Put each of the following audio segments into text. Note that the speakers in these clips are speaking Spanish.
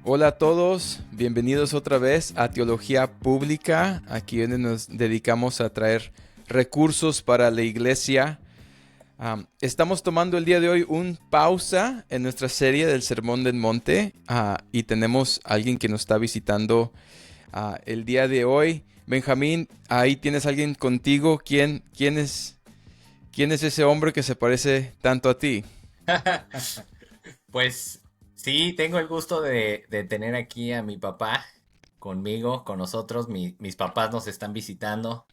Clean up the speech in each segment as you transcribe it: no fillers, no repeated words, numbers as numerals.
Hola a todos, bienvenidos otra vez a Teología Pública, aquí donde nos dedicamos a traer recursos para la iglesia. Estamos tomando el día de hoy un pausa en nuestra serie del Sermón del Monte y tenemos a alguien que nos está visitando el día de hoy. Benjamín, ahí tienes a alguien contigo. ¿Quién es ese hombre que se parece tanto a ti? Pues sí, tengo el gusto de tener aquí a mi papá conmigo, con nosotros. Mis papás nos están visitando.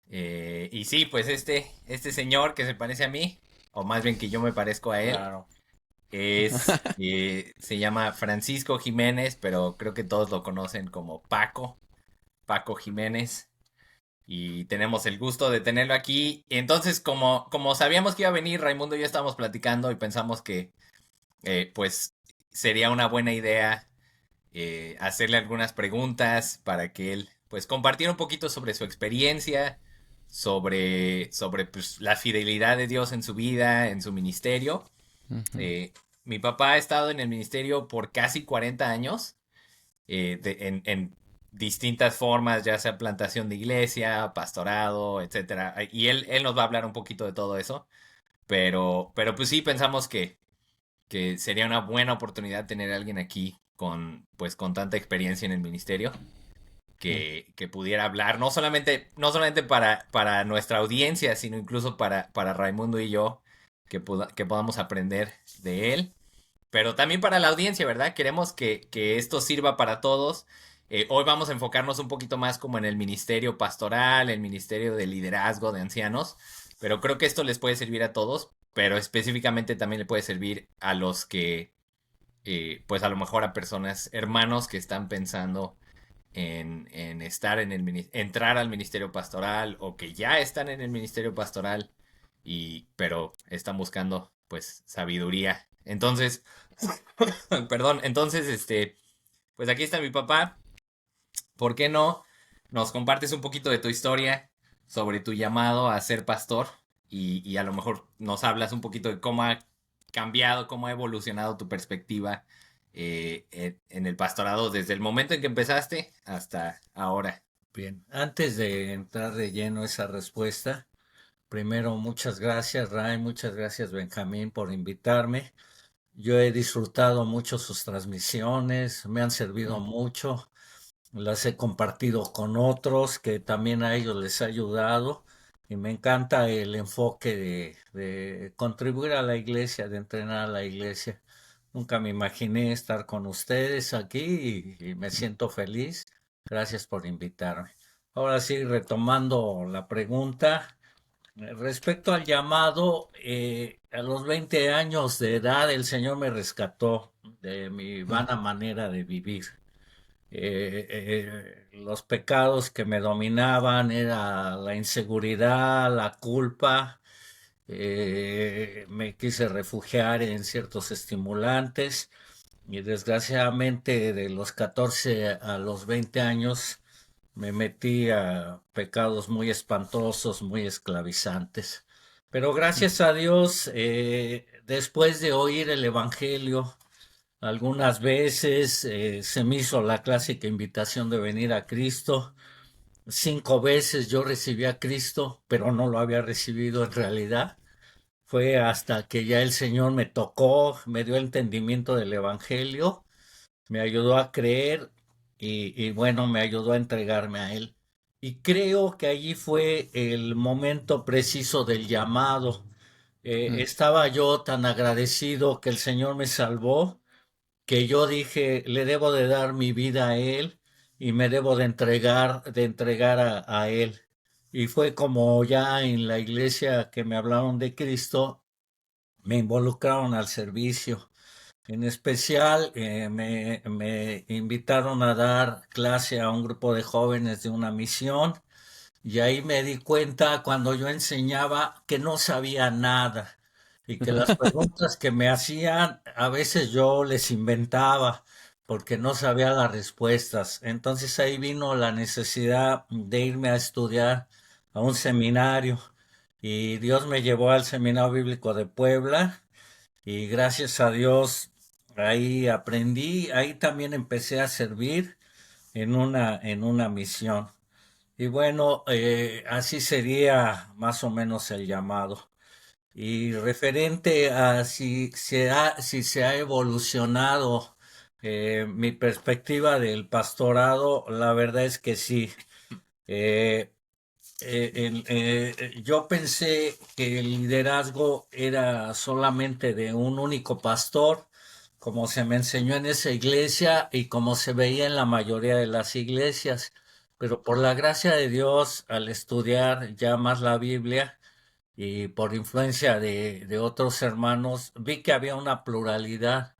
Y sí, pues este señor que se parece a mí, o más bien que yo me parezco a él, Claro. se llama Francisco Jiménez, pero creo que todos lo conocen como Paco Jiménez. Y tenemos el gusto de tenerlo aquí. Entonces, como sabíamos que iba a venir, Raimundo y yo estábamos platicando y pensamos que pues sería una buena idea hacerle algunas preguntas para que él pues compartiera un poquito sobre su experiencia, sobre pues, la fidelidad de Dios en su vida, en su ministerio. Ujú. Eh, Mi papá ha estado en el ministerio por casi 40 años, en distintas formas, ya sea plantación de iglesia, pastorado, etcétera. Y él nos va a hablar un poquito de todo eso. Pero pues sí, pensamos que sería una buena oportunidad tener a alguien aquí con tanta experiencia en el ministerio que pudiera hablar, no solamente para nuestra audiencia, sino incluso para Raimundo y yo, que podamos aprender de él, pero también para la audiencia, ¿verdad? Queremos que esto sirva para todos. Hoy vamos a enfocarnos un poquito más como en el ministerio pastoral, el ministerio de liderazgo de ancianos, pero creo que esto les puede servir a todos, pero específicamente también le puede servir a los que, pues a lo mejor a personas, hermanos que están pensando en estar entrar al ministerio pastoral o que ya están en el ministerio pastoral pero están buscando pues sabiduría. Entonces, perdón, entonces pues aquí está mi papá. ¿Por qué no nos compartes un poquito de tu historia sobre tu llamado a ser pastor y a lo mejor nos hablas un poquito de cómo ha cambiado, cómo ha evolucionado tu perspectiva en el pastorado desde el momento en que empezaste hasta ahora? Bien, antes de entrar de lleno a esa respuesta, primero muchas gracias, Ray, muchas gracias, Benjamín, por invitarme. Yo he disfrutado mucho sus transmisiones, me han servido mucho, las he compartido con otros que también a ellos les ha ayudado y me encanta el enfoque de contribuir a la iglesia, de entrenar a la iglesia. Nunca me imaginé estar con ustedes aquí y me siento feliz. Gracias por invitarme. Ahora sí, retomando la pregunta, respecto al llamado, a los 20 años de edad el Señor me rescató de mi vana manera de vivir. Los pecados que me dominaban era la inseguridad, la culpa. Me quise refugiar en ciertos estimulantes y desgraciadamente de los 14 a los 20 años me metí a pecados muy espantosos, muy esclavizantes. Pero gracias a Dios, después de oír el Evangelio, algunas veces se me hizo la clásica invitación de venir a Cristo. 5 veces yo recibí a Cristo, pero no lo había recibido en realidad. Fue hasta que ya el Señor me tocó, me dio el entendimiento del Evangelio, me ayudó a creer y bueno, me ayudó a entregarme a Él. Y creo que allí fue el momento preciso del llamado. Estaba yo tan agradecido que el Señor me salvó que yo dije, le debo de dar mi vida a Él y me debo de entregar a Él. Y fue como ya en la iglesia que me hablaron de Cristo, me involucraron al servicio. En especial, me invitaron a dar clase a un grupo de jóvenes de una misión y ahí me di cuenta cuando yo enseñaba que no sabía nada y que las preguntas que me hacían a veces yo les inventaba porque no sabía las respuestas. Entonces ahí vino la necesidad de irme a estudiar a un seminario y Dios me llevó al Seminario Bíblico de Puebla y gracias a Dios Ahí aprendí, ahí también empecé a servir en una misión. Y bueno, así sería más o menos el llamado. Y referente a si se ha evolucionado mi perspectiva del pastorado, la verdad es que sí. Eh, yo pensé que el liderazgo era solamente de un único pastor, como se me enseñó en esa iglesia y como se veía en la mayoría de las iglesias. Pero por la gracia de Dios, al estudiar ya más la Biblia, y por influencia de otros hermanos, vi que había una pluralidad,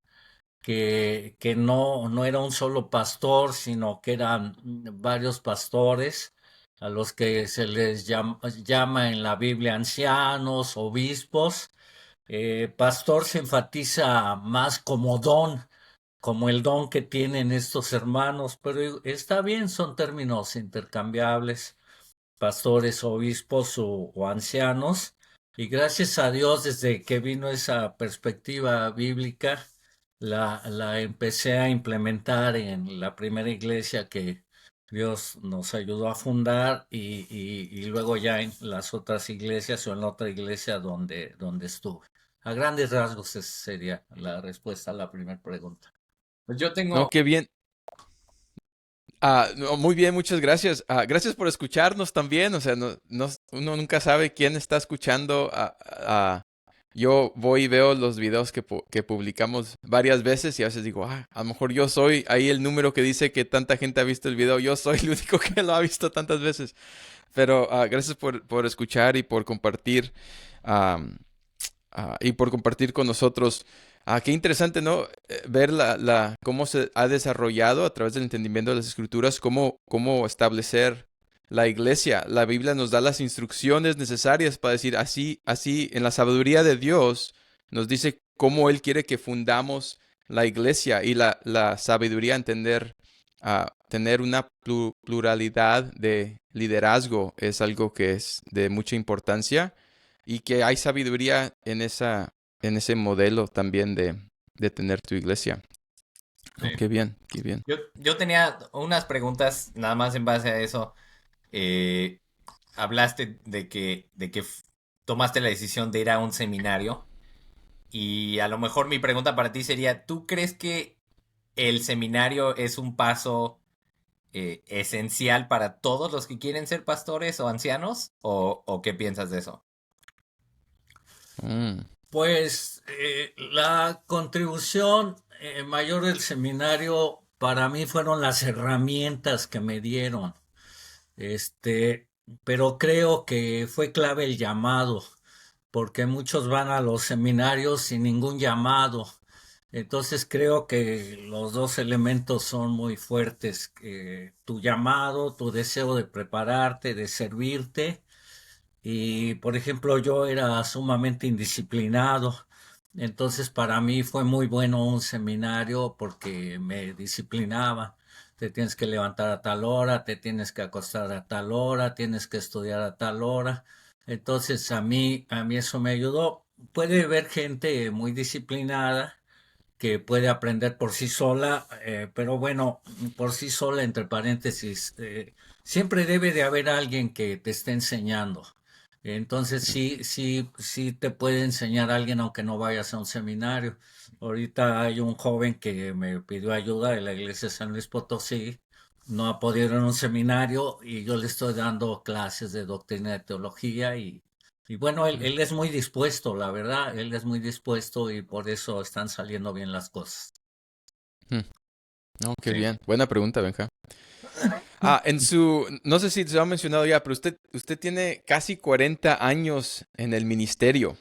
que no era un solo pastor, sino que eran varios pastores, a los que se les llama en la Biblia ancianos, obispos. Pastor se enfatiza más como don, como el don que tienen estos hermanos, pero está bien, son términos intercambiables, pastores, obispos o ancianos. Y gracias a Dios, desde que vino esa perspectiva bíblica, la empecé a implementar en la primera iglesia que Dios nos ayudó a fundar y luego ya en las otras iglesias o en la otra iglesia donde estuve. A grandes rasgos esa sería la respuesta a la primera pregunta. Pues yo No, tengo, qué bien. No, muy bien, muchas gracias. Gracias por escucharnos también. O sea, uno nunca sabe quién está escuchando. Yo voy y veo los videos que publicamos varias veces y a veces digo, a lo mejor yo soy ahí el número que dice que tanta gente ha visto el video. Yo soy el único que lo ha visto tantas veces. Pero gracias por escuchar y por compartir. am, y por compartir con nosotros. Qué interesante, ¿no? Ver cómo se ha desarrollado a través del entendimiento de las escrituras, cómo establecer la iglesia. La Biblia nos da las instrucciones necesarias para decir así, en la sabiduría de Dios, nos dice cómo Él quiere que fundamos la iglesia y la sabiduría, entender, tener una pluralidad de liderazgo es algo que es de mucha importancia y que hay sabiduría en ese modelo también de tener tu iglesia. Oh, sí. qué bien, qué bien. Yo tenía unas preguntas nada más en base a eso. Eh, Hablaste de que tomaste la decisión de ir a un seminario y a lo mejor mi pregunta para ti sería, ¿tú crees que el seminario es un paso esencial para todos los que quieren ser pastores o ancianos? ¿O qué piensas de eso? Mm, Pues la contribución mayor del seminario para mí fueron las herramientas que me dieron. Este, pero creo que fue clave el llamado, porque muchos van a los seminarios sin ningún llamado. Entonces creo que los dos elementos son muy fuertes, tu llamado, tu deseo de prepararte, de servirte. Y por ejemplo, yo era sumamente indisciplinado. Entonces para mí fue muy bueno un seminario porque me disciplinaba. Te tienes que levantar a tal hora, te tienes que acostar a tal hora, tienes que estudiar a tal hora. Entonces a mí eso me ayudó. Puede haber gente muy disciplinada que puede aprender por sí sola, pero bueno, por sí sola, entre paréntesis, siempre debe de haber alguien que te esté enseñando. Entonces sí, sí, sí te puede enseñar alguien aunque no vayas a un seminario. Ahorita hay un joven que me pidió ayuda de la iglesia de San Luis Potosí, no ha podido ir a un seminario y yo le estoy dando clases de doctrina de teología y bueno, él es muy dispuesto, la verdad, él es muy dispuesto y por eso están saliendo bien las cosas. mm. No, qué Sí. bien. Buena pregunta, Benja. No sé si se lo ha mencionado ya, pero usted tiene casi 40 años en el ministerio.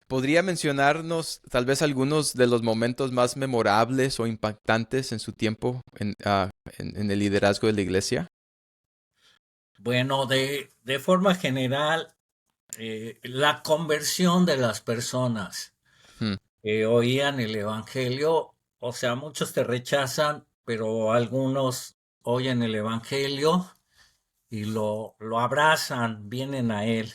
¿Podría mencionarnos tal vez algunos de los momentos más memorables o impactantes en su tiempo en el liderazgo de la iglesia? Bueno, de forma general, la conversión de las personas Mm, que oían el Evangelio, o sea, muchos te rechazan, pero algunos oyen el Evangelio y lo abrazan, vienen a él.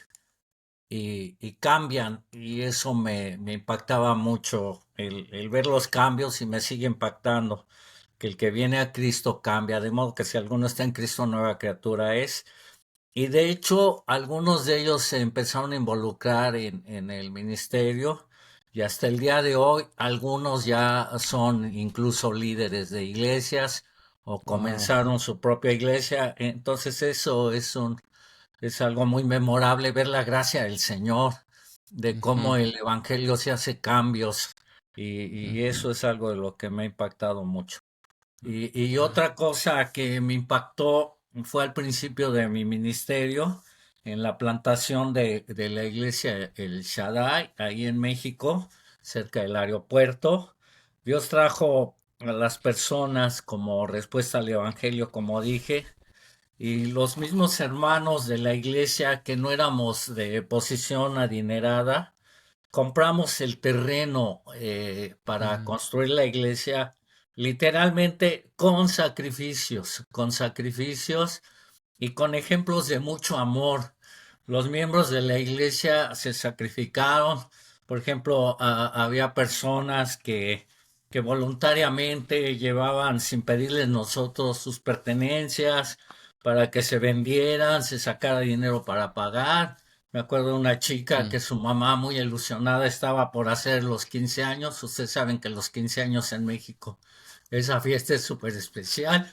y cambian, y eso me impactaba mucho, el ver los cambios, y me sigue impactando, que el que viene a Cristo cambia, de modo que si alguno está en Cristo, nueva criatura es. Y de hecho, algunos de ellos se empezaron a involucrar en el ministerio, y hasta el día de hoy algunos ya son incluso líderes de iglesias o Wow. comenzaron su propia iglesia. Entonces eso es algo muy memorable, ver la gracia del Señor, de Ujú, cómo el evangelio se hace cambios, y ujú, eso es algo de lo que me ha impactado mucho. Y otra cosa que me impactó fue al principio de mi ministerio, en la plantación de la iglesia El Shaddai, ahí en México, cerca del aeropuerto. Dios trajo a las personas como respuesta al Evangelio, como dije, y los mismos hermanos de la iglesia, que no éramos de posición adinerada, compramos el terreno para ujú, construir la iglesia, literalmente con sacrificios y con ejemplos de mucho amor. Los miembros de la iglesia se sacrificaron. Por ejemplo, había personas que voluntariamente llevaban, sin pedirles nosotros, sus pertenencias para que se vendieran, se sacara dinero para pagar. Me acuerdo de una chica mm, que su mamá, muy ilusionada, estaba por hacer los 15 años. Ustedes saben que los 15 años en México, esa fiesta es súper especial.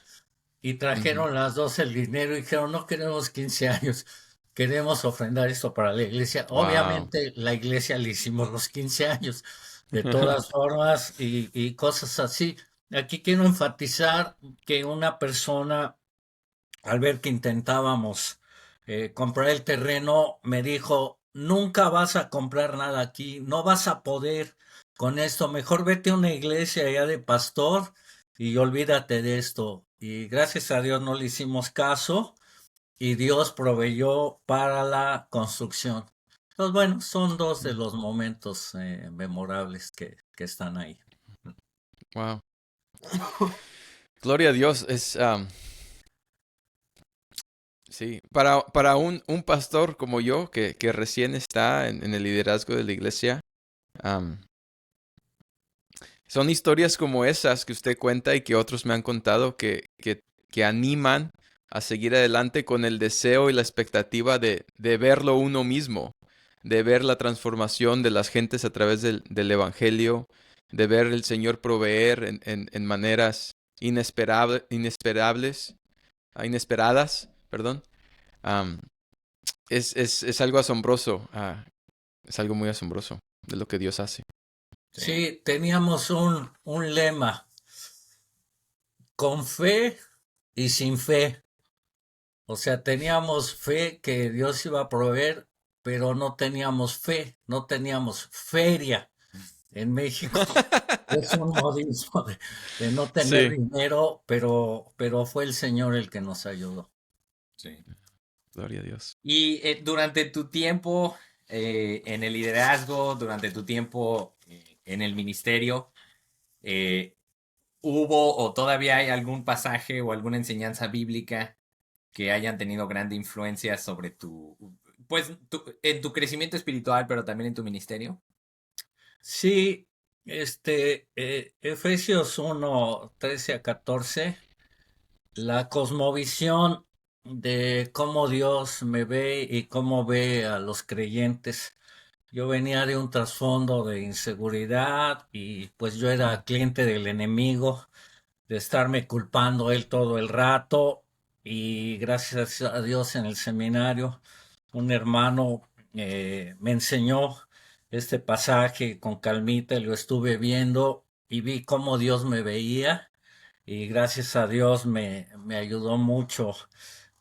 Y ujú. trajeron las dos el dinero y dijeron, no queremos 15 años, queremos ofrendar esto para la iglesia. Wow. Obviamente la iglesia le hicimos los 15 años, de todas formas, y cosas así. Aquí quiero enfatizar que una persona, al ver que intentábamos comprar el terreno, me dijo, nunca vas a comprar nada aquí, no vas a poder con esto, mejor vete a una iglesia allá de pastor y olvídate de esto. Y gracias a Dios no le hicimos caso, y Dios proveyó para la construcción. Entonces, bueno, son dos de los momentos memorables que están ahí. Wow. Gloria a Dios. Sí, para un pastor como yo, que recién está en el liderazgo de la iglesia, am, son historias como esas que usted cuenta y que otros me han contado que animan a seguir adelante con el deseo y la expectativa de verlo uno mismo, de ver la transformación de las gentes a través del Evangelio, de ver el Señor proveer en maneras inesperadas, perdón. Am, es algo asombroso, es algo muy asombroso de lo que Dios hace. Sí. Sí, teníamos un lema, con fe y sin fe. O sea, teníamos fe que Dios iba a proveer, pero no teníamos fe, no teníamos feria. En México es un modismo de no tener Sí, dinero, pero fue el Señor el que nos ayudó. Sí. gloria a Dios. Y durante tu tiempo en el liderazgo, durante tu tiempo en el ministerio, eh, ¿hubo o todavía hay algún pasaje o alguna enseñanza bíblica que hayan tenido grande influencia sobre pues, en tu crecimiento espiritual, pero también en tu ministerio? Sí, Efesios 1:13 a 14, la cosmovisión de cómo Dios me ve y cómo ve a los creyentes. Yo venía de un trasfondo de inseguridad, y pues yo Mm, era cliente del enemigo, de estarme culpando él todo el rato. Y gracias a Dios, en el seminario un hermano me enseñó este pasaje con calmita, y lo estuve viendo y vi cómo Dios me veía, y gracias a Dios me ayudó mucho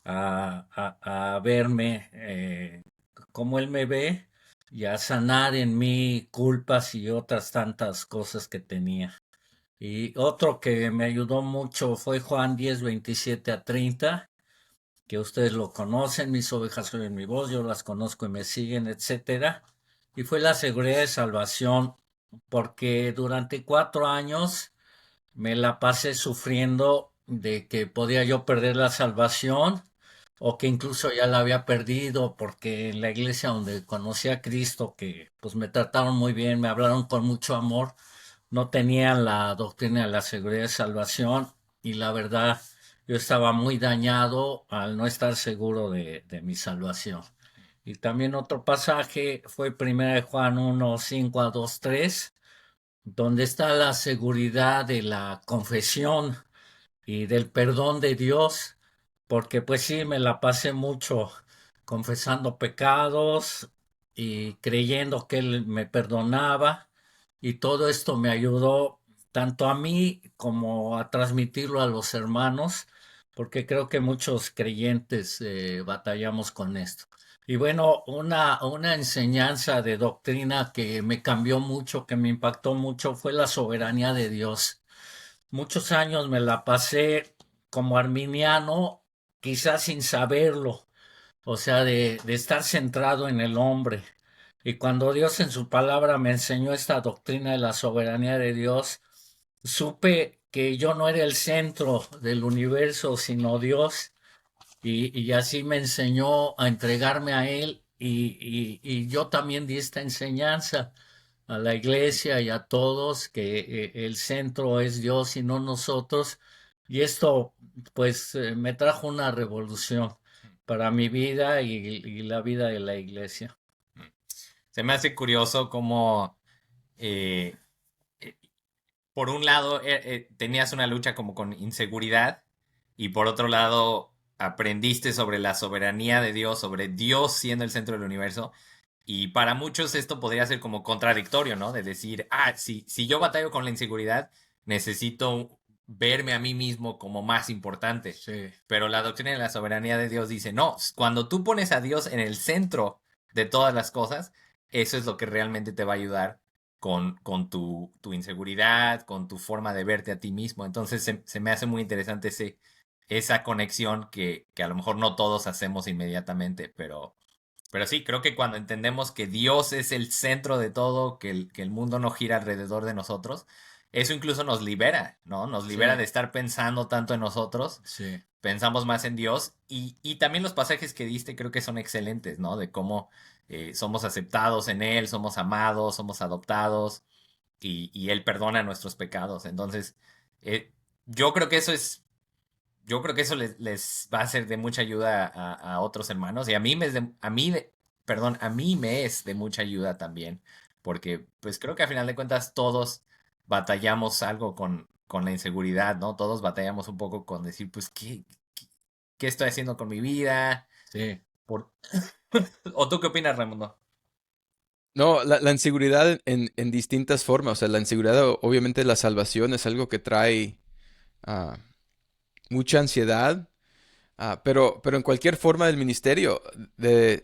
a verme como Él me ve, y a sanar en mí culpas y otras tantas cosas que tenía. Y otro que me ayudó mucho fue Juan 10:27 a 30, que ustedes lo conocen, mis ovejas oyen mi voz, yo las conozco y me siguen, etcétera. Y fue la seguridad de salvación, porque durante 4 años me la pasé sufriendo de que podía yo perder la salvación, o que incluso ya la había perdido, porque en la iglesia donde conocí a Cristo, que pues me trataron muy bien, me hablaron con mucho amor, no tenían la doctrina de la seguridad de salvación y la verdad yo estaba muy dañado al no estar seguro de mi salvación. Y también otro pasaje fue 1 Juan 1:5 a 2:3, donde está la seguridad de la confesión y del perdón de Dios, porque pues sí, me la pasé mucho confesando pecados y creyendo que Él me perdonaba, y todo esto me ayudó tanto a mí como a transmitirlo a los hermanos, porque creo que muchos creyentes batallamos con esto. Y bueno, una enseñanza de doctrina que me cambió mucho, que me impactó mucho, fue la soberanía de Dios. Muchos años me la pasé como arminiano, quizás sin saberlo, o sea, de estar centrado en el hombre. Y cuando Dios en su palabra me enseñó esta doctrina de la soberanía de Dios, supe que yo no era el centro del universo, sino Dios, y así me enseñó a entregarme a Él, y yo también di esta enseñanza a la iglesia y a todos, que el centro es Dios y no nosotros. Y esto pues me trajo una revolución para mi vida y la vida de la iglesia. Se me hace curioso cómo, eh, eh, por un lado, tenías una lucha como con inseguridad y por otro lado, aprendiste sobre la soberanía de Dios, sobre Dios siendo el centro del universo. Y para muchos esto podría ser como contradictorio, ¿no? De decir, si yo batallo con la inseguridad, necesito verme a mí mismo como más importante. Sí, Pero la doctrina de la soberanía de Dios dice, no, cuando tú pones a Dios en el centro de todas las cosas, eso es lo que realmente te va a ayudar con tu inseguridad, con tu forma de verte a ti mismo. Entonces se me hace muy interesante esa conexión que a lo mejor no todos hacemos inmediatamente, pero sí, creo que cuando entendemos que Dios es el centro de todo, que el mundo no gira alrededor de nosotros, eso incluso nos libera, ¿no? Nos libera sí, de estar pensando tanto en nosotros, sí, pensamos más en Dios y también los pasajes que diste creo que son excelentes, ¿no? De cómo somos aceptados en Él, somos amados, somos adoptados y Él perdona nuestros pecados. Entonces, eh, yo creo que eso es yo creo que eso les va a ser de mucha ayuda a otros hermanos y a mí me es perdón, a mí me es de mucha ayuda también, porque pues creo que a final de cuentas todos batallamos algo con la inseguridad, ¿no? Todos batallamos un poco con decir, pues, ¿qué estoy haciendo con mi vida? sí, Por... ¿O tú qué opinas, Raimundo? No, la inseguridad en distintas formas. O sea, la inseguridad, obviamente, la salvación es algo que trae ah, mucha ansiedad. Pero en cualquier forma del ministerio,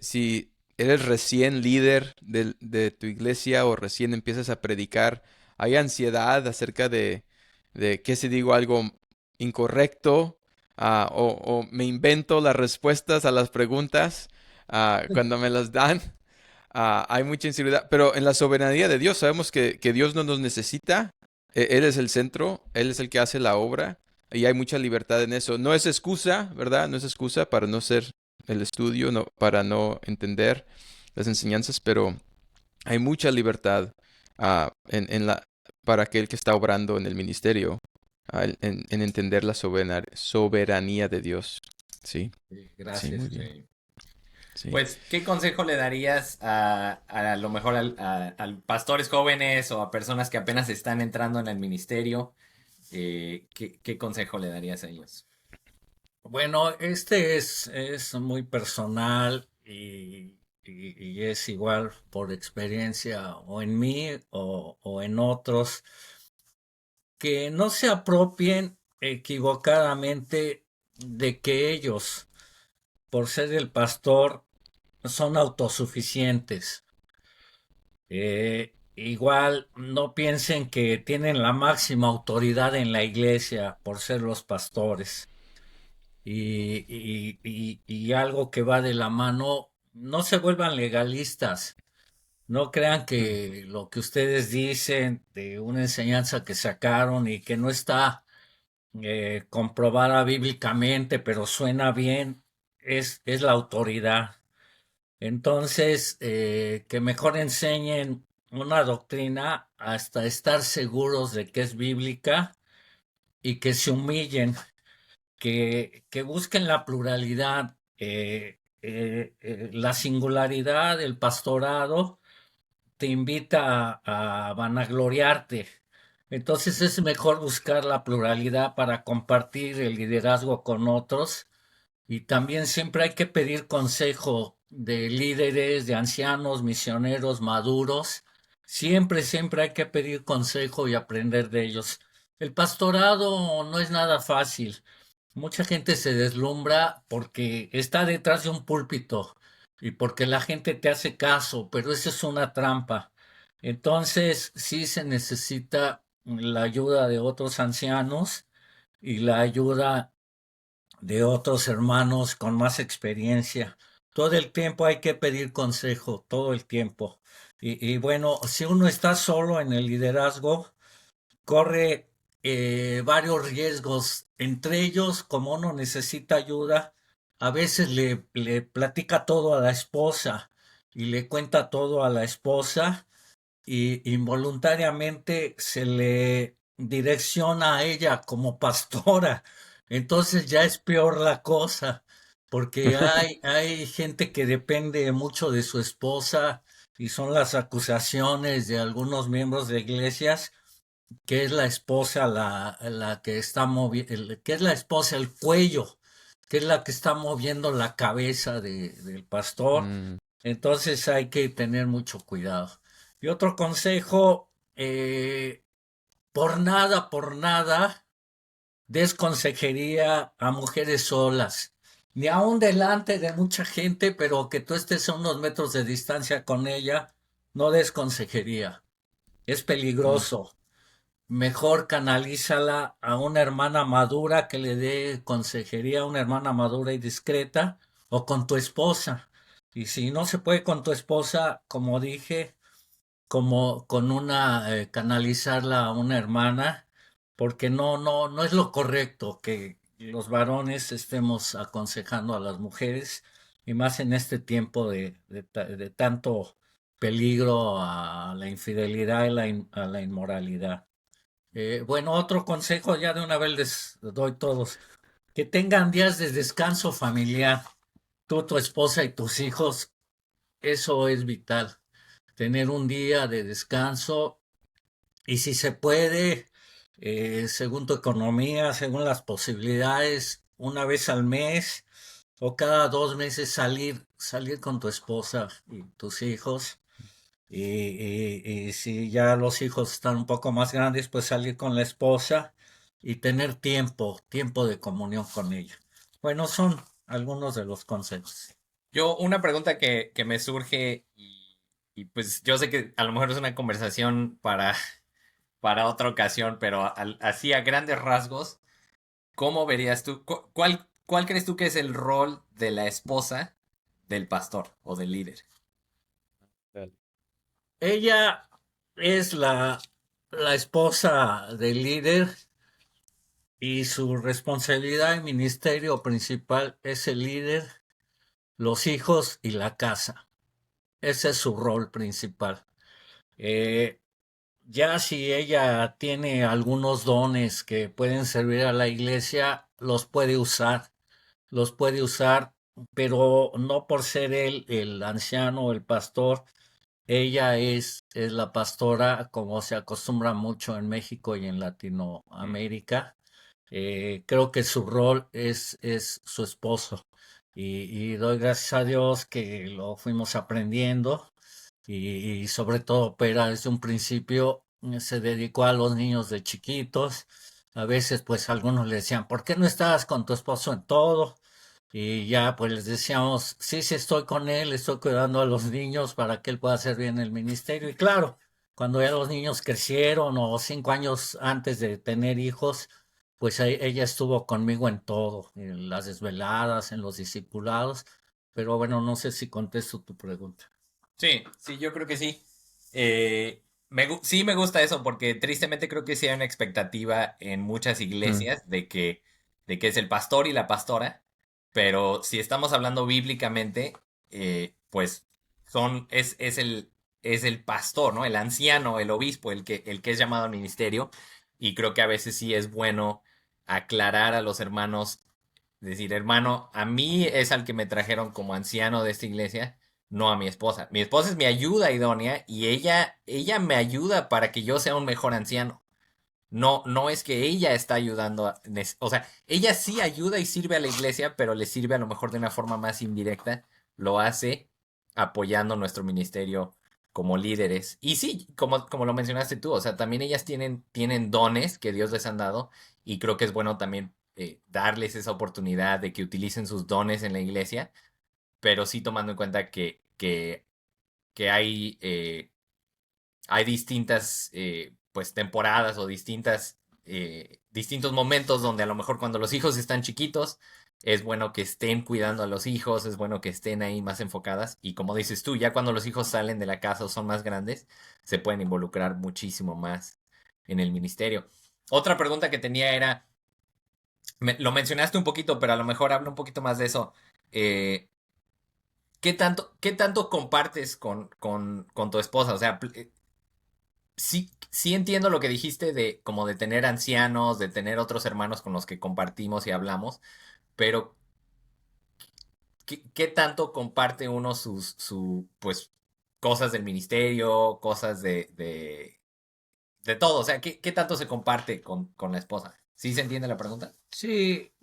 si eres recién líder de tu iglesia o recién empiezas a predicar, hay ansiedad acerca de qué si digo algo incorrecto, o me invento las respuestas a las preguntas cuando me las dan. Hay mucha inseguridad, pero en la soberanía de Dios sabemos que Dios no nos necesita. Él es el centro, Él es el que hace la obra y hay mucha libertad en eso. No es excusa, ¿verdad? No es excusa para no ser el estudio, no, para no entender las enseñanzas, pero hay mucha libertad para aquel que está obrando en el ministerio, en entender la soberanía de Dios. Sí, sí, sí, gracias. muy bien. Sí. Pues, ¿qué consejo le darías a lo mejor a pastores jóvenes o a personas que apenas están entrando en el ministerio? ¿Qué consejo le darías a ellos? Bueno, este es muy personal y es igual por experiencia o en mí o en otros, que no se apropien equivocadamente de que ellos, por ser el pastor, son autosuficientes. Igual no piensen que tienen la máxima autoridad en la iglesia por ser los pastores. Y algo que va de la mano, no se vuelvan legalistas. No crean Mm. que lo que ustedes dicen de una enseñanza que sacaron y que no está comprobada bíblicamente, pero suena bien, es la autoridad. Entonces, que mejor enseñen una doctrina hasta estar seguros de que es bíblica y que se humillen, que busquen la pluralidad, la singularidad del pastorado te invita a vanagloriarte. Entonces es mejor buscar la pluralidad para compartir el liderazgo con otros y también siempre hay que pedir consejo de líderes, de ancianos, misioneros maduros. Siempre, siempre hay que pedir consejo y aprender de ellos. El pastorado no es nada fácil. Mucha gente se deslumbra porque está detrás de un púlpito y porque la gente te hace caso, pero eso es una trampa. Entonces, sí se necesita la ayuda de otros ancianos y la ayuda de otros hermanos con más experiencia. Todo el tiempo hay que pedir consejo, todo el tiempo. Y bueno, si uno está solo en el liderazgo, corre varios riesgos. Entre ellos, como uno necesita ayuda, a veces le platica todo a la esposa y le cuenta todo a la esposa y involuntariamente se le direcciona a ella como pastora. Entonces ya es peor la cosa, porque hay gente que depende mucho de su esposa y son las acusaciones de algunos miembros de iglesias que es la esposa la que está moviendo, que es la esposa el cuello, que es la que está moviendo la cabeza del pastor. Mm, Entonces hay que tener mucho cuidado. Y otro consejo, por nada, des consejería a mujeres solas, ni aun delante de mucha gente, pero que tú estés a unos metros de distancia con ella, no des consejería. Es mm, peligroso. Mejor canalízala a una hermana madura que le dé consejería a una hermana madura y discreta o con tu esposa. Y si no se puede con tu esposa, como dije, como con una canalizarla a una hermana, porque no es lo correcto que los varones estemos aconsejando a las mujeres y más en este tiempo de tanto peligro a la infidelidad y a la inmoralidad. Bueno, otro consejo, ya de una vez les doy todos, que tengan días de descanso familiar, tú, tu esposa y tus hijos, eso es vital, tener un día de descanso y si se puede, según tu economía, según las posibilidades, una vez al mes o cada 2 meses salir con tu esposa y tus hijos. Y si ya los hijos están un poco más grandes, pues salir con la esposa y tener tiempo de comunión con ella. Bueno, son algunos de los consejos. Yo, una pregunta que me surge y pues yo sé que a lo mejor es una conversación para otra ocasión, pero así a grandes rasgos, ¿cómo verías tú? ¿Cuál crees tú que es el rol de la esposa del pastor o del líder? dale. Ella es la esposa del líder y su responsabilidad y ministerio principal es el líder, los hijos y la casa. Ese es su rol principal. Eh, Ya si ella tiene algunos dones que pueden servir a la iglesia, los puede usar, pero no por ser él el anciano o el pastor, ella es la pastora, como se acostumbra mucho en México y en Mm. Latinoamérica. Creo que su rol es su esposo y doy gracias a Dios que lo fuimos aprendiendo y sobre todo opera desde un principio, se dedicó a los niños de chiquitos. A veces pues algunos le decían, ¿por qué no estabas con tu esposo en todo? Y ya pues les decíamos, sí, sí estoy con él, estoy cuidando a los niños para que él pueda hacer bien el ministerio. Y claro, cuando ya los niños crecieron o 5 años antes de tener hijos, pues ella estuvo conmigo en todo, en las desveladas, en los discipulados. Pero bueno, no sé si contesto tu pregunta. Sí, sí, yo creo que sí. Sí me gusta eso porque tristemente creo que sí hay una expectativa en muchas Mm, iglesias de que es el pastor y la pastora pero si estamos hablando bíblicamente, pues es el pastor, ¿no? El anciano, el obispo, el que es llamado al ministerio. Y creo que a veces sí es bueno aclarar a los hermanos, decir, hermano, a mí es al que me trajeron como anciano de esta iglesia, no a mi esposa. Mi esposa es mi ayuda idónea y ella me ayuda para que yo sea un mejor anciano. No, no es que ella está ayudando, o sea, ella sí ayuda y sirve a la iglesia, pero le sirve a lo mejor de una forma más indirecta. Lo hace apoyando nuestro ministerio como líderes. Y sí, como lo mencionaste tú, o sea, también ellas tienen dones que Dios les han dado y creo que es bueno también darles esa oportunidad de que utilicen sus dones en la iglesia, pero sí tomando en cuenta que hay distintas pues temporadas o distintos momentos donde a lo mejor cuando los hijos están chiquitos es bueno que estén cuidando a los hijos, es bueno que estén ahí más enfocadas y como dices tú, ya cuando los hijos salen de la casa o son más grandes, se pueden involucrar muchísimo más en el ministerio. Otra pregunta que tenía era, lo mencionaste un poquito, pero a lo mejor habla un poquito más de eso. Eh, qué tanto compartes con tu esposa? O sea, sí, sí entiendo lo que dijiste de como de tener ancianos, de tener otros hermanos con los que compartimos y hablamos, pero ¿qué tanto comparte uno pues, cosas del ministerio, cosas de todo? O sea, ¿qué tanto se comparte con la esposa? ¿Sí se entiende la pregunta? Sí,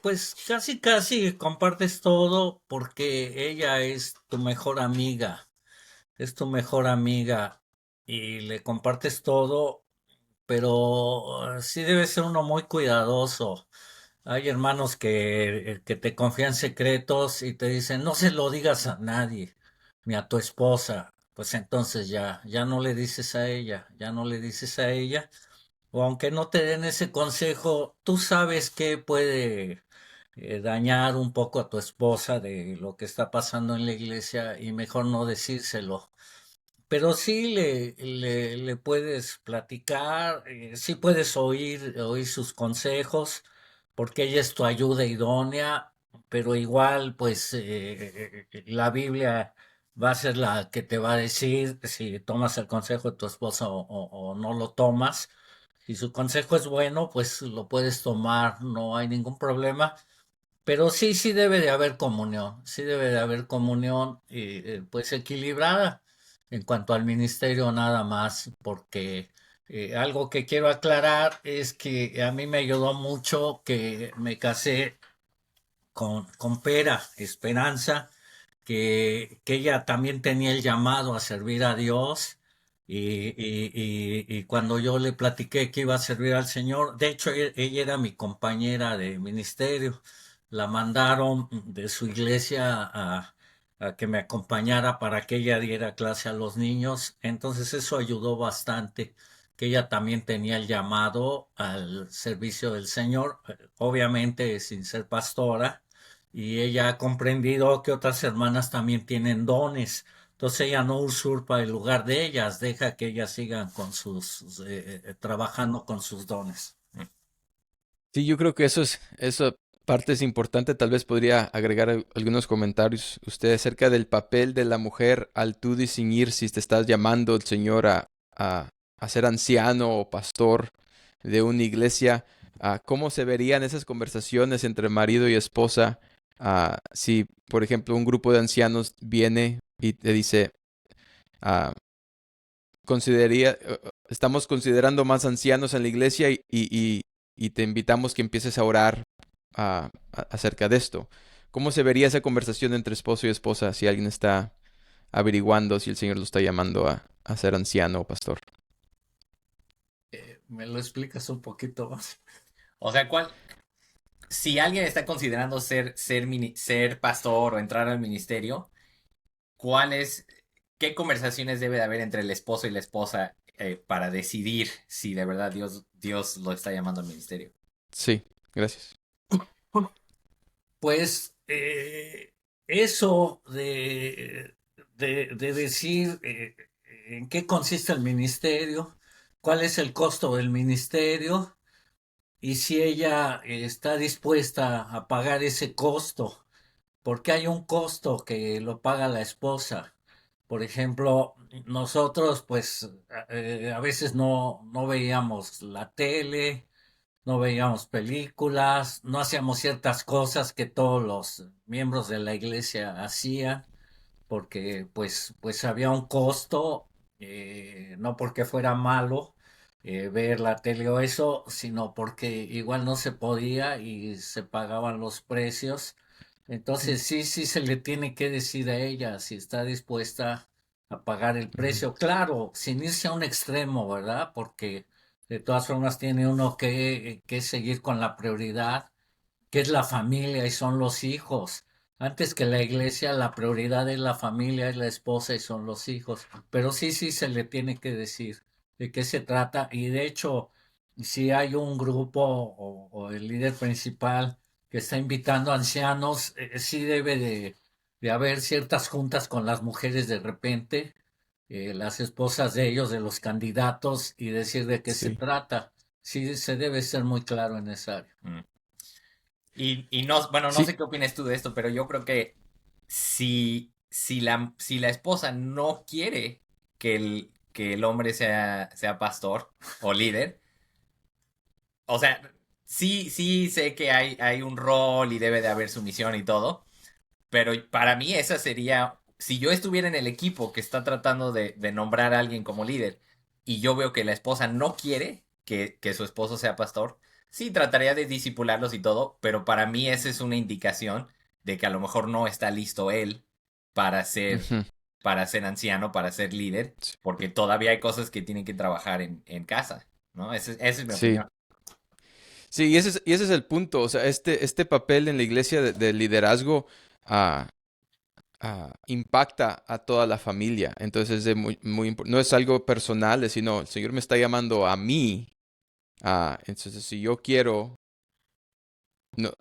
pues casi casi compartes todo porque ella es tu mejor amiga y le compartes todo, pero sí debe ser uno muy cuidadoso. Hay hermanos que te confían secretos y te dicen, no se lo digas a nadie, ni a tu esposa. Pues entonces ya no le dices a ella, ya no le dices a ella. O aunque no te den ese consejo, tú sabes que puede dañar un poco a tu esposa de lo que está pasando en la iglesia y mejor no decírselo. Pero sí le puedes platicar, sí puedes oír sus consejos, porque ella es tu ayuda idónea, pero igual, pues la Biblia va a ser la que te va a decir si tomas el consejo de tu esposa o no lo tomas. Si su consejo es bueno, pues lo puedes tomar, no hay ningún problema. Pero sí, sí debe de haber comunión, sí debe de haber comunión pues equilibrada en cuanto al ministerio nada más, porque algo que quiero aclarar es que a mí me ayudó mucho que me casé con Pera Esperanza, que ella también tenía el llamado a servir a Dios. Y cuando yo le platiqué que iba a servir al Señor, de hecho ella era mi compañera de ministerio, la mandaron de su iglesia a que me acompañara para que ella diera clase a los niños, entonces eso ayudó bastante, que ella también tenía el llamado al servicio del Señor, obviamente sin ser pastora, y ella ha comprendido que otras hermanas también tienen dones. Entonces ella no usurpa el lugar de ellas, deja que ellas sigan con trabajando con sus dones. Sí, yo creo que eso parte es importante. Tal vez podría agregar algunos comentarios usted acerca del papel de la mujer al tú discernir si te estás llamando el Señor a ser anciano o pastor de una iglesia. ¿Cómo se verían esas conversaciones entre marido y esposa? Si, por ejemplo, un grupo de ancianos viene y te dice, ah, estamos considerando más ancianos en la iglesia y te invitamos que empieces a orar acerca de esto. ¿Cómo se vería esa conversación entre esposo y esposa si alguien está averiguando si el Señor lo está llamando a ser anciano o pastor? ¿Me lo explicas un poquito más? O sea, si alguien está considerando ser pastor o entrar al ministerio, ¿cuáles, qué conversaciones debe de haber entre el esposo y la esposa para decidir si de verdad Dios lo está llamando al ministerio? Sí, gracias. Pues eso de decir en qué consiste el ministerio, cuál es el costo del ministerio y si ella está dispuesta a pagar ese costo, porque hay un costo que lo paga la esposa. Por ejemplo, nosotros pues a veces no veíamos la tele, no veíamos películas, no hacíamos ciertas cosas que todos los miembros de la iglesia hacían, porque pues había un costo, no porque fuera malo ver la tele o eso, sino porque igual no se podía y se pagaban los precios. Entonces sí se le tiene que decir a ella si está dispuesta a pagar el Ujú. precio. Claro, sin irse a un extremo, ¿verdad? Porque de todas formas tiene uno que seguir con la prioridad, que es la familia y son los hijos. Antes que la iglesia, la prioridad es la familia, es la esposa y son los hijos. Pero sí se le tiene que decir de qué se trata. Y de hecho, si hay un grupo o el líder principal que está invitando ancianos, sí debe de haber ciertas juntas con las mujeres de repente, las esposas de ellos, de los candidatos, y decir de qué se Sí. trata. Sí, se debe ser muy claro en esa área. Mm. Y no, bueno, no sé Sí. qué opinas tú de esto, pero yo creo que si la esposa no quiere que el hombre sea pastor o líder, o sea, sí sé que hay un rol y debe de haber sumisión y todo, pero para mí esa sería, si yo estuviera en el equipo que está tratando de nombrar a alguien como líder y yo veo que la esposa no quiere que su esposo sea pastor, sí trataría de disipularlos y todo, pero para mí esa es una indicación de que a lo mejor no está listo él para ser, Ujú. para ser anciano, para ser líder, Sí. porque todavía hay cosas que tienen que trabajar en casa, ¿no? Esa es mi Sí. opinión. Sí, y ese es el punto. O sea, este papel en la iglesia de liderazgo ah, impacta a toda la familia. Entonces, no es algo personal, sino el Señor me está llamando a mí. Entonces, si yo quiero,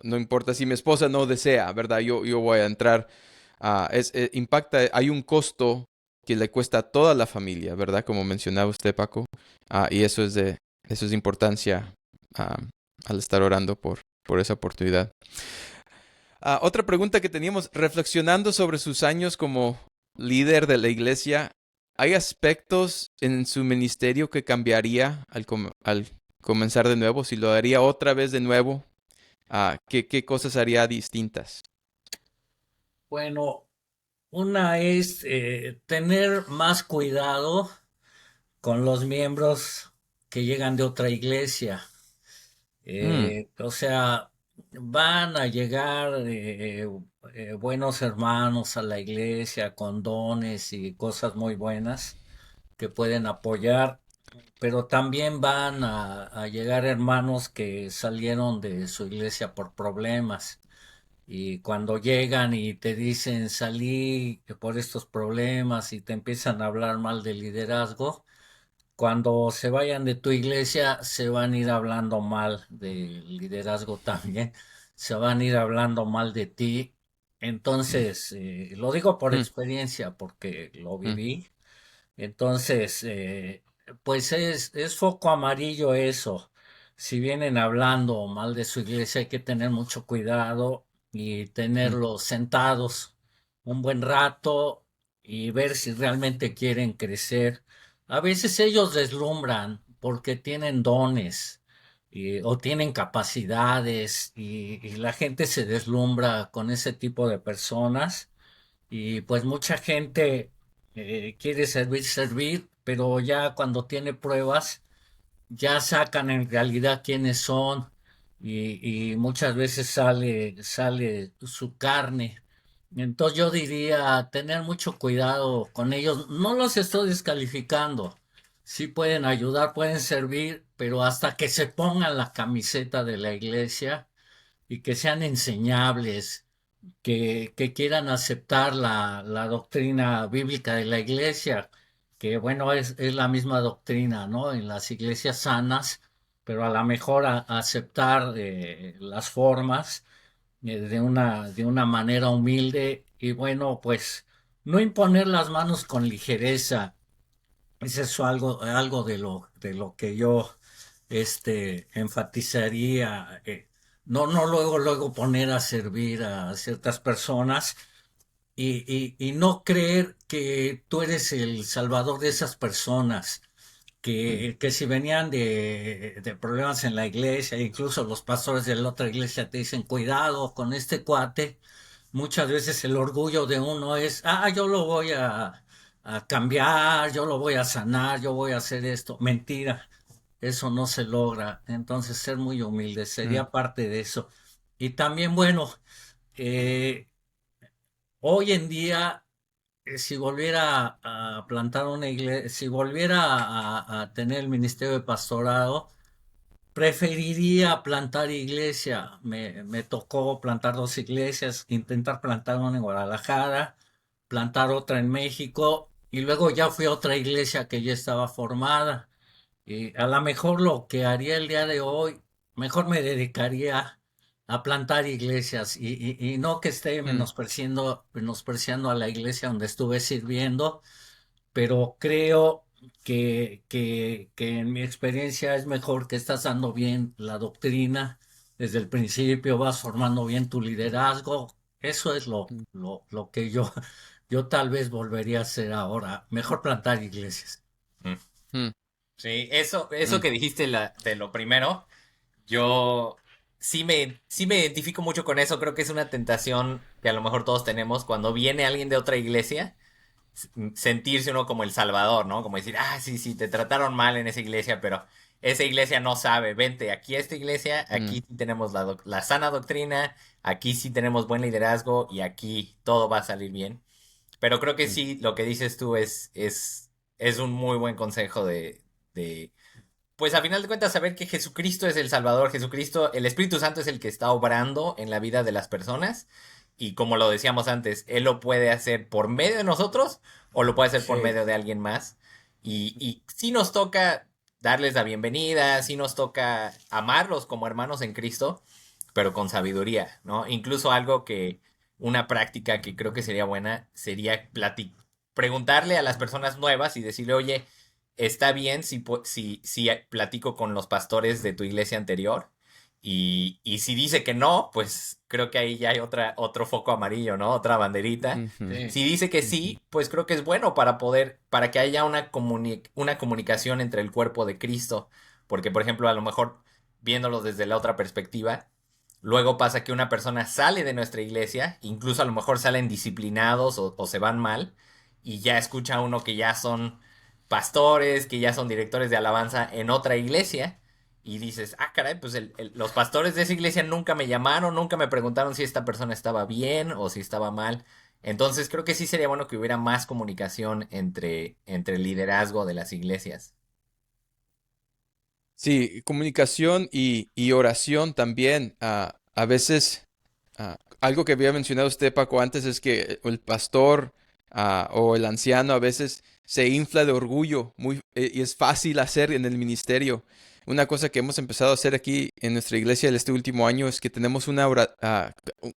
no importa si mi esposa no desea, ¿verdad? Yo voy a entrar. Impacta, hay un costo que le cuesta a toda la familia, ¿verdad? Como mencionaba usted, Paco. Y eso es de importancia ah, al estar orando por esa oportunidad. Otra pregunta que teníamos, reflexionando sobre sus años como líder de la iglesia, ¿hay aspectos en su ministerio que cambiaría al comenzar de nuevo? Si lo haría otra vez de nuevo, ¿qué cosas haría distintas? Bueno, una es tener más cuidado con los miembros que llegan de otra iglesia. Mm, O sea, van a llegar buenos hermanos a la iglesia con dones y cosas muy buenas que pueden apoyar, pero también van a llegar hermanos que salieron de su iglesia por problemas. Y cuando llegan y te dicen salí por estos problemas y te empiezan a hablar mal del liderazgo, cuando se vayan de tu iglesia se van a ir hablando mal del liderazgo también, se van a ir hablando mal de ti. mm, Entonces, lo digo por mm, experiencia porque lo mm, viví. Entonces, pues es foco amarillo eso. Si vienen hablando mal de su iglesia, hay que tener mucho cuidado y mm, tenerlos sentados un buen rato y ver si realmente quieren crecer. A veces ellos deslumbran porque tienen dones o tienen capacidades y la gente se deslumbra con ese tipo de personas y pues mucha gente quiere servir, pero ya cuando tiene pruebas, ya sacan en realidad quiénes son y muchas veces sale su carne. Entonces yo diría tener mucho cuidado con ellos. No los estoy descalificando. Sí pueden ayudar, pueden servir, pero hasta que se pongan la camiseta de la iglesia y que sean enseñables, que quieran aceptar la doctrina bíblica de la iglesia, que bueno, es la misma doctrina, ¿no? En las iglesias sanas, pero a lo mejor aceptar las formas de una manera humilde y bueno, pues no imponer las manos con ligereza. Eso es algo de lo que yo enfatizaría, no luego poner a servir a ciertas personas y no creer que tú eres el salvador de esas personas, Mm, que si venían de problemas en la iglesia, incluso los pastores de la otra iglesia te dicen, cuidado con este cuate. Muchas veces el orgullo de uno es, yo lo voy a cambiar, yo lo voy a sanar, yo voy a hacer esto. Mentira, eso no se logra. Entonces, ser muy humilde mm, sería parte de eso. Y también, bueno, eh, hoy en día, si volviera a plantar una iglesia, si volviera a tener el ministerio de pastorado, preferiría plantar iglesia. Me tocó plantar dos iglesias, intentar plantar una en Guadalajara, plantar otra en México y luego ya fui a otra iglesia que ya estaba formada. Y a lo mejor lo que haría el día de hoy, mejor me dedicaría a plantar iglesias y no que esté mm, menospreciando a la iglesia donde estuve sirviendo, pero creo que en mi experiencia es mejor que estás dando bien la doctrina desde el principio, vas formando bien tu liderazgo. Eso es mm, lo que yo tal vez volvería a hacer ahora. Mejor plantar iglesias. Mm. mm, Sí, eso mm, que dijiste de lo primero, yo sí me identifico mucho con eso. Creo que es una tentación que a lo mejor todos tenemos cuando viene alguien de otra iglesia, sentirse uno como el salvador, ¿no? Como decir, sí, sí, te trataron mal en esa iglesia, pero esa iglesia no sabe, vente aquí a esta iglesia, mm, aquí sí tenemos la sana doctrina, aquí sí tenemos buen liderazgo y aquí todo va a salir bien. Pero creo que mm, sí, lo que dices tú es un muy buen consejo de, pues a final de cuentas saber que Jesucristo es el Salvador, Jesucristo, el Espíritu Santo es el que está obrando en la vida de las personas y como lo decíamos antes, Él lo puede hacer por medio de nosotros o lo puede hacer por Sí. medio de alguien más. Y sí nos toca darles la bienvenida, sí nos toca amarlos como hermanos en Cristo, pero con sabiduría, ¿no? Incluso algo que, una práctica que creo que sería buena, sería preguntarle a las personas nuevas y decirle, oye, está bien si platico con los pastores de tu iglesia anterior. Y si dice que no, pues creo que ahí ya hay otro foco amarillo, ¿no? Otra banderita. ujú, Sí. Si dice que ujú, sí, pues creo que es bueno para que haya una comunicación entre el cuerpo de Cristo. Porque, por ejemplo, a lo mejor viéndolo desde la otra perspectiva, luego pasa que una persona sale de nuestra iglesia, incluso a lo mejor salen disciplinados o se van mal, y ya escucha uno que ya son pastores, que ya son directores de alabanza en otra iglesia, y dices, caray, pues los pastores de esa iglesia nunca me llamaron, nunca me preguntaron si esta persona estaba bien o si estaba mal. Entonces creo que sí sería bueno que hubiera más comunicación entre el liderazgo de las iglesias. sí, comunicación y oración también. A veces, algo que había mencionado usted, Paco, antes es que el pastor o el anciano a veces se infla de orgullo y es fácil hacer en el ministerio. Una cosa que hemos empezado a hacer aquí en nuestra iglesia este último año es que tenemos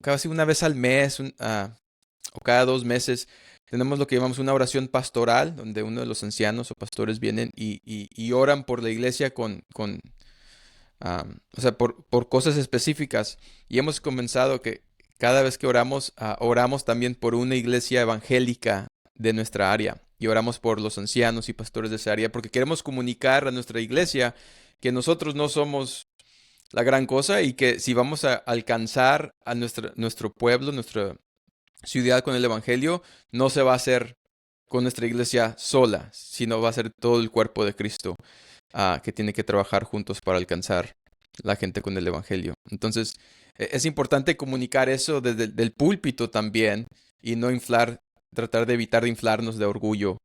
casi una vez al mes, o cada 2 meses, tenemos lo que llamamos una oración pastoral, donde uno de los ancianos o pastores vienen y oran por la iglesia o sea, por cosas específicas. Y hemos comenzado que cada vez que oramos, oramos también por una iglesia evangélica de nuestra área. Y oramos por los ancianos y pastores de esa área, porque queremos comunicar a nuestra iglesia que nosotros no somos la gran cosa y que si vamos a alcanzar a nuestro pueblo, nuestra ciudad con el Evangelio, no se va a hacer con nuestra iglesia sola, sino va a ser todo el cuerpo de Cristo que tiene que trabajar juntos para alcanzar la gente con el Evangelio. Entonces, es importante comunicar eso desde el del púlpito también y no tratar de evitar de inflarnos de orgullo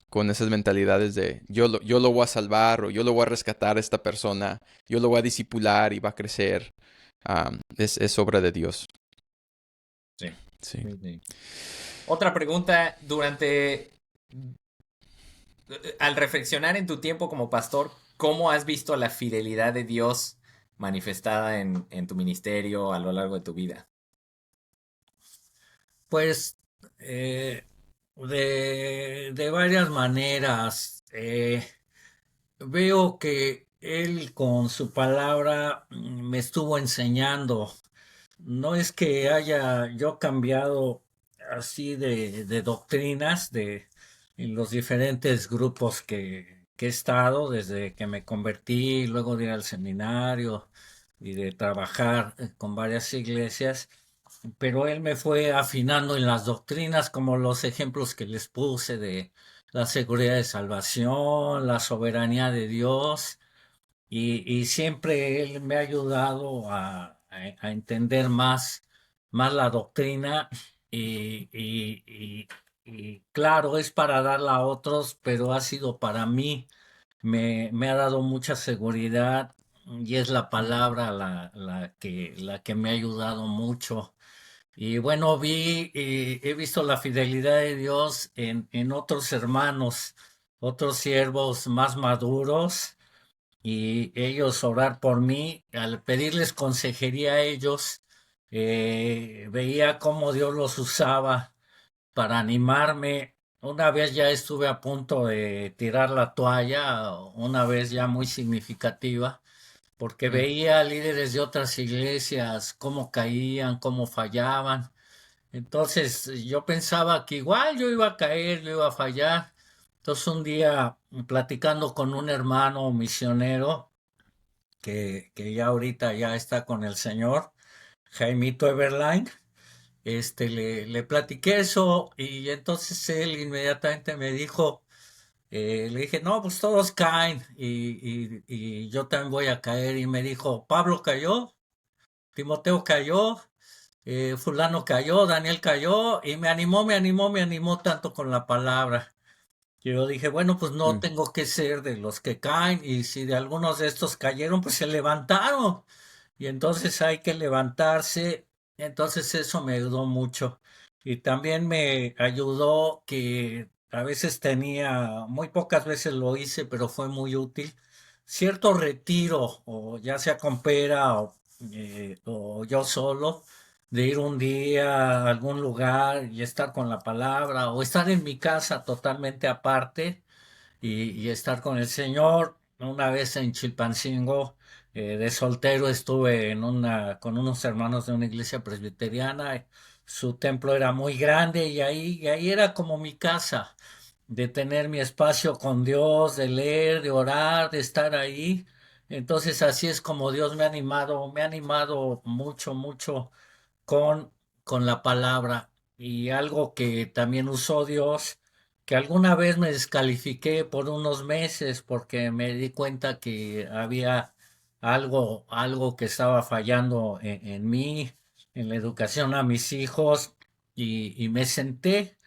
con esas mentalidades de yo lo voy a salvar o yo lo voy a rescatar a esta persona, yo lo voy a discipular y va a crecer. Es obra de Dios. Sí. Sí. Sí, sí. Otra pregunta, al reflexionar en tu tiempo como pastor, ¿cómo has visto la fidelidad de Dios manifestada en tu ministerio a lo largo de tu vida? Pues de varias maneras. Veo que él con su palabra me estuvo enseñando. No es que haya yo cambiado así de doctrinas en los diferentes grupos que he estado desde que me convertí, luego de ir al seminario y de trabajar con varias iglesias, pero él me fue afinando en las doctrinas, como los ejemplos que les puse de la seguridad de salvación, la soberanía de Dios, y siempre él me ha ayudado a entender más la doctrina y claro, es para darla a otros, pero ha sido para mí, me ha dado mucha seguridad y es la palabra la que me ha ayudado mucho. Y bueno, he visto la fidelidad de Dios en otros hermanos, otros siervos más maduros y ellos orar por mí, al pedirles consejería a ellos, veía cómo Dios los usaba para animarme. Una vez ya estuve a punto de tirar la toalla, una vez ya muy significativa, porque Mm, veía líderes de otras iglesias, cómo caían, cómo fallaban. Entonces yo pensaba que igual yo iba a caer, yo iba a fallar. Entonces un día platicando con un hermano misionero, que ya ahorita ya está con el señor, Jaimito Everline, le platiqué eso y entonces él inmediatamente me dijo, le dije, no, pues todos caen y yo también voy a caer y me dijo, Pablo cayó, Timoteo cayó, fulano cayó, Daniel cayó y me animó tanto con la palabra. Yo dije, bueno, pues no mm, tengo que ser de los que caen y si de algunos de estos cayeron, pues se levantaron. Y entonces hay que levantarse. Entonces eso me ayudó mucho. Y también me ayudó que a veces tenía, muy pocas veces lo hice, pero fue muy útil, cierto retiro, o ya sea con Pera o yo solo, de ir un día a algún lugar y estar con la palabra, o estar en mi casa totalmente aparte y estar con el Señor. Una vez en Chilpancingo, de soltero, estuve con unos hermanos de una iglesia presbiteriana. Su templo era muy grande y ahí era como mi casa, de tener mi espacio con Dios, de leer, de orar, de estar ahí. Entonces así es como Dios me ha animado mucho, mucho con, con la palabra. Y algo que también usó Dios, que alguna vez me descalifiqué por unos meses porque me di cuenta que había algo que estaba fallando en mí, en la educación a mis hijos, y me senté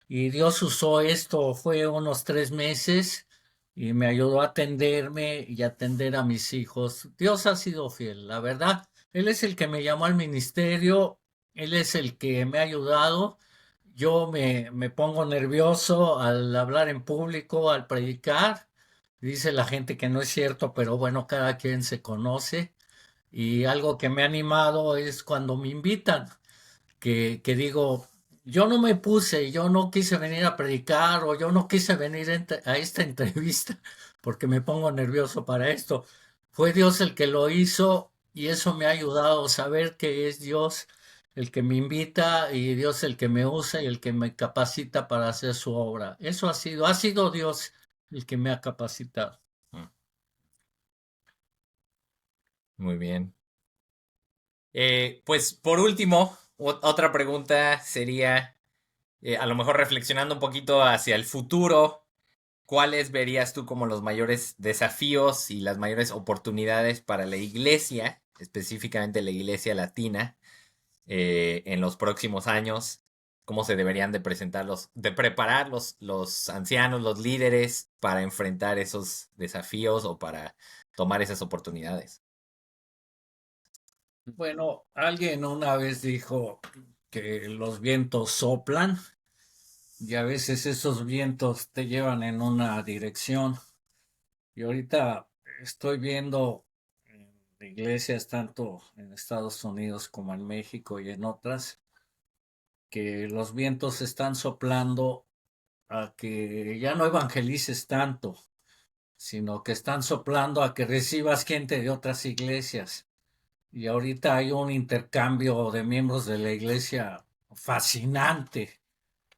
y Dios usó esto, fue unos 3 meses. Y me ayudó a atenderme y a atender a mis hijos. Dios ha sido fiel, la verdad. Él es el que me llamó al ministerio, él es el que me ha ayudado. Yo me pongo nervioso al hablar en público, al predicar. Dice la gente que no es cierto, pero bueno, cada quien se conoce. Y algo que me ha animado es cuando me invitan, que digo, yo no me puse, yo no quise venir a predicar o yo no quise venir a esta entrevista porque me pongo nervioso para esto. Fue Dios el que lo hizo y eso me ha ayudado a saber que es Dios el que me invita y Dios el que me usa y el que me capacita para hacer su obra. Eso ha sido Dios el que me ha capacitado. mm, muy bien. Pues por último, otra pregunta sería, a lo mejor reflexionando un poquito hacia el futuro, ¿cuáles verías tú como los mayores desafíos y las mayores oportunidades para la iglesia, específicamente la iglesia latina, en los próximos años? ¿Cómo se deberían de presentar de preparar los ancianos, los líderes para enfrentar esos desafíos o para tomar esas oportunidades? Bueno, alguien una vez dijo que los vientos soplan y a veces esos vientos te llevan en una dirección. Y ahorita estoy viendo en iglesias tanto en Estados Unidos como en México y en otras que los vientos están soplando a que ya no evangelices tanto, sino que están soplando a que recibas gente de otras iglesias. Y ahorita hay un intercambio de miembros de la iglesia fascinante,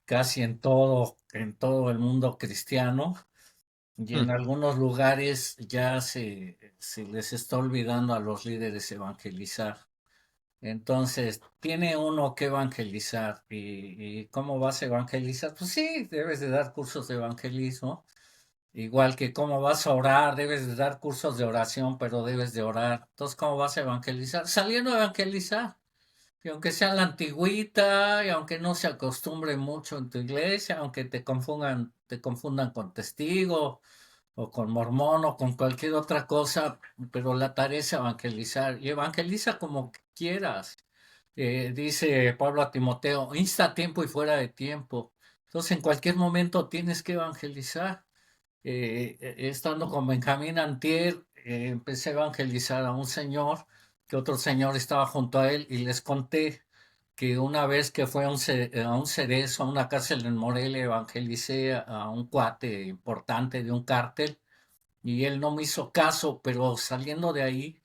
casi en todo el mundo cristiano. Y Hmm. en algunos lugares ya se les está olvidando a los líderes evangelizar. Entonces, tiene uno que evangelizar. ¿Y cómo vas a evangelizar? Pues sí, debes de dar cursos de evangelismo. Igual que cómo vas a orar, debes de dar cursos de oración, pero debes de orar. Entonces, ¿cómo vas a evangelizar? Saliendo a evangelizar. Y aunque sea la antigüita, y aunque no se acostumbre mucho en tu iglesia, aunque te confundan con testigo, o con mormón, o con cualquier otra cosa, pero la tarea es evangelizar. Y evangeliza como quieras. Dice Pablo a Timoteo, insta a tiempo y fuera de tiempo. Entonces, en cualquier momento tienes que evangelizar. Estando con Benjamín Antier, empecé a evangelizar a un señor, que otro señor estaba junto a él, y les conté que una vez que fue a un cerezo, a una cárcel en Morelia, evangelicé a un cuate importante de un cártel, y él no me hizo caso, pero saliendo de ahí,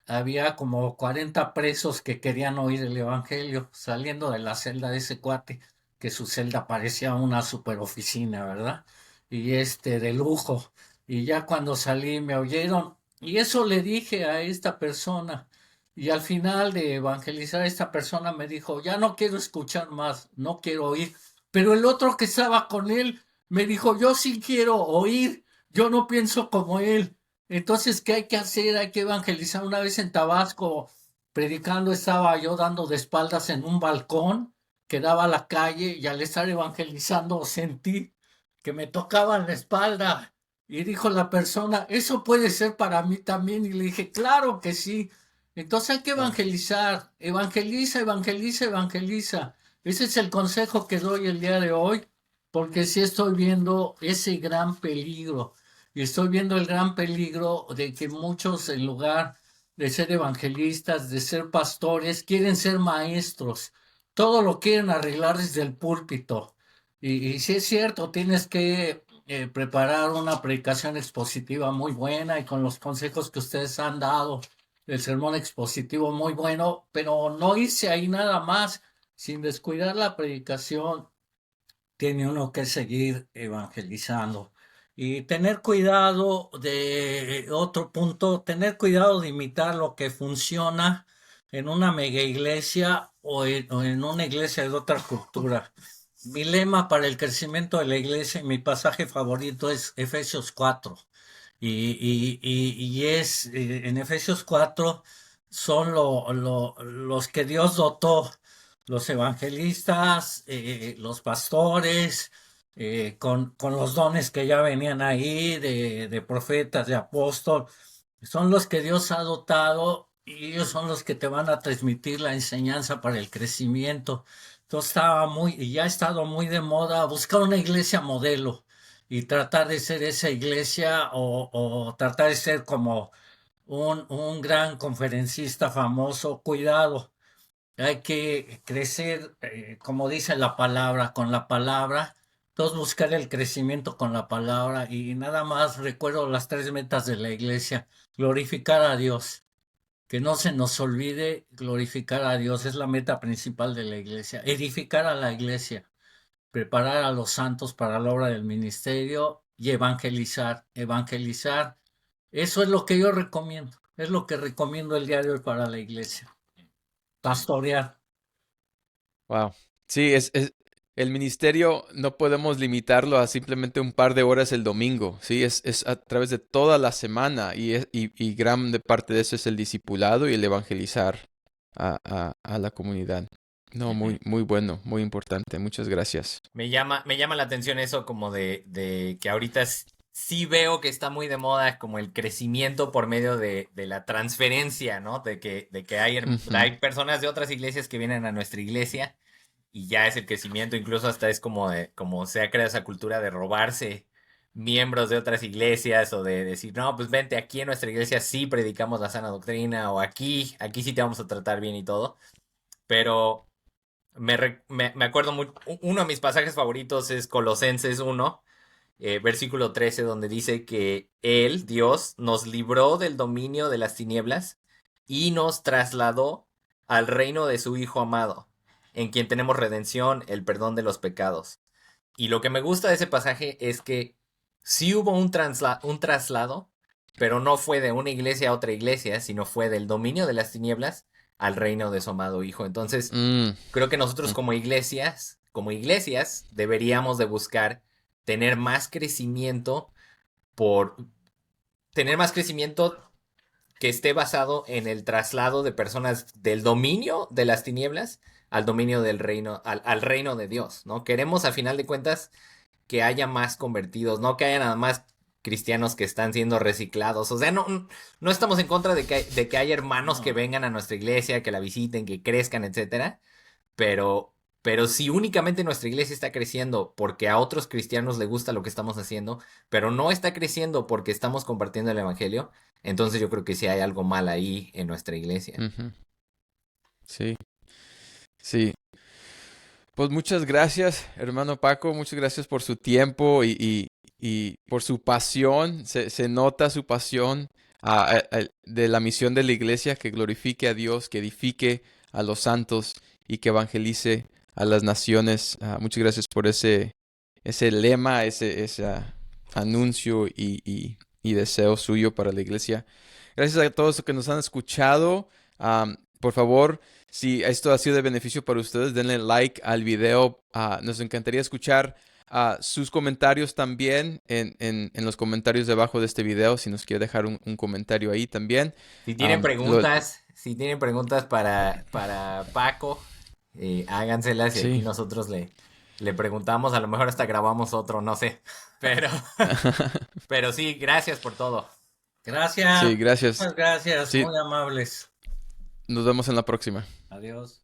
había como 40 presos que querían oír el evangelio, saliendo de la celda de ese cuate, que su celda parecía una super oficina, ¿verdad? Y de lujo. Y ya cuando salí me oyeron. Y eso le dije a esta persona. Y al final de evangelizar a esta persona me dijo, ya no quiero escuchar más, no quiero oír. Pero el otro que estaba con él me dijo, yo sí quiero oír, yo no pienso como él. Entonces, ¿qué hay que hacer? Hay que evangelizar. Una vez en Tabasco, predicando, estaba yo dando de espaldas en un balcón que daba a la calle, y al estar evangelizando sentí que me tocaban la espalda, y dijo la persona, eso puede ser para mí también, y le dije, claro que sí. Entonces hay que Wow. evangelizar, evangeliza, evangeliza, evangeliza. Ese es el consejo que doy el día de hoy, porque sí estoy viendo ese gran peligro. Y estoy viendo el gran peligro de que muchos, en lugar de ser evangelistas, de ser pastores, quieren ser maestros. Todo lo quieren arreglar desde el púlpito. Y sí es cierto, tienes que preparar una predicación expositiva muy buena, y con los consejos que ustedes han dado, el sermón expositivo muy bueno, pero no irse ahí nada más, sin descuidar la predicación. Tiene uno que seguir evangelizando y tener cuidado de otro punto, tener cuidado de imitar lo que funciona en una mega iglesia, o en una iglesia de otra cultura. Mi lema para el crecimiento de la iglesia y mi pasaje favorito es Efesios 4. En Efesios 4 son los que Dios dotó, los evangelistas, los pastores, con los dones que ya venían ahí, de profetas, de apóstol. Son los que Dios ha dotado, y ellos son los que te van a transmitir la enseñanza para el crecimiento. Entonces y ya ha estado muy de moda buscar una iglesia modelo y tratar de ser esa iglesia, o tratar de ser como un gran conferencista famoso. Cuidado, hay que crecer, como dice la palabra, con la palabra. Entonces, buscar el crecimiento con la palabra. Y nada más recuerdo las tres metas de la iglesia: glorificar a Dios, que no se nos olvide glorificar a Dios, es la meta principal de la iglesia; edificar a la iglesia, preparar a los santos para la obra del ministerio; y evangelizar, evangelizar. Eso es lo que yo recomiendo, es lo que recomiendo el día de hoy para la iglesia: pastorear. Wow. Sí, el ministerio no podemos limitarlo a simplemente un par de horas el domingo. Sí, es a través de toda la semana y gran parte de eso es el discipulado y el evangelizar a la comunidad. No, muy bueno, muy importante. Muchas gracias. Me llama la atención eso como de que ahorita sí veo que está muy de moda como el crecimiento por medio de la transferencia, ¿no? De que Ujú. hay personas de otras iglesias que vienen a nuestra iglesia y ya es el crecimiento, incluso hasta es como como se ha creado esa cultura de robarse miembros de otras iglesias o de decir, no, pues vente aquí en nuestra iglesia sí predicamos la sana doctrina o aquí sí te vamos a tratar bien y todo, pero me acuerdo uno de mis pasajes favoritos es Colosenses 1, versículo 13, donde dice que Él, Dios, nos libró del dominio de las tinieblas y nos trasladó al reino de su Hijo amado, en quien tenemos redención, el perdón de los pecados. Y lo que me gusta de ese pasaje es que sí hubo un traslado, pero no fue de una iglesia a otra iglesia, sino fue del dominio de las tinieblas al reino de su amado Hijo. Entonces, Mm, creo que nosotros como iglesias, deberíamos de buscar tener más crecimiento por tener más crecimiento que esté basado en el traslado de personas del dominio de las tinieblas al dominio del reino, al reino de Dios, ¿no? Queremos, a final de cuentas, que haya más convertidos, no que haya nada más cristianos que están siendo reciclados. O sea, no estamos en contra de que haya hermanos que No. vengan a nuestra iglesia, que la visiten, que crezcan, etcétera. Pero si únicamente nuestra iglesia está creciendo porque a otros cristianos les gusta lo que estamos haciendo, pero no está creciendo porque estamos compartiendo el evangelio, entonces yo creo que sí hay algo mal ahí en nuestra iglesia. ujú. Sí, sí. Pues muchas gracias, hermano Paco. Muchas gracias por su tiempo y por su pasión. Se nota su pasión de la misión de la iglesia, que glorifique a Dios, que edifique a los santos y que evangelice a las naciones. Muchas gracias por ese lema, ese anuncio y deseo suyo para la iglesia. Gracias a todos los que nos han escuchado. Por favor, si esto ha sido de beneficio para ustedes, denle like al video. Nos encantaría escuchar sus comentarios también en los comentarios debajo de este video, si nos quiere dejar un comentario ahí también. Si tienen Am, lo- preguntas para Paco, háganselas y aquí sí. nosotros le preguntamos, a lo mejor hasta grabamos otro, no sé. Pero, pero sí, gracias por todo. Gracias, Sí, gracias. muchas gracias, Sí, muy amables. nos vemos en la próxima. Adiós.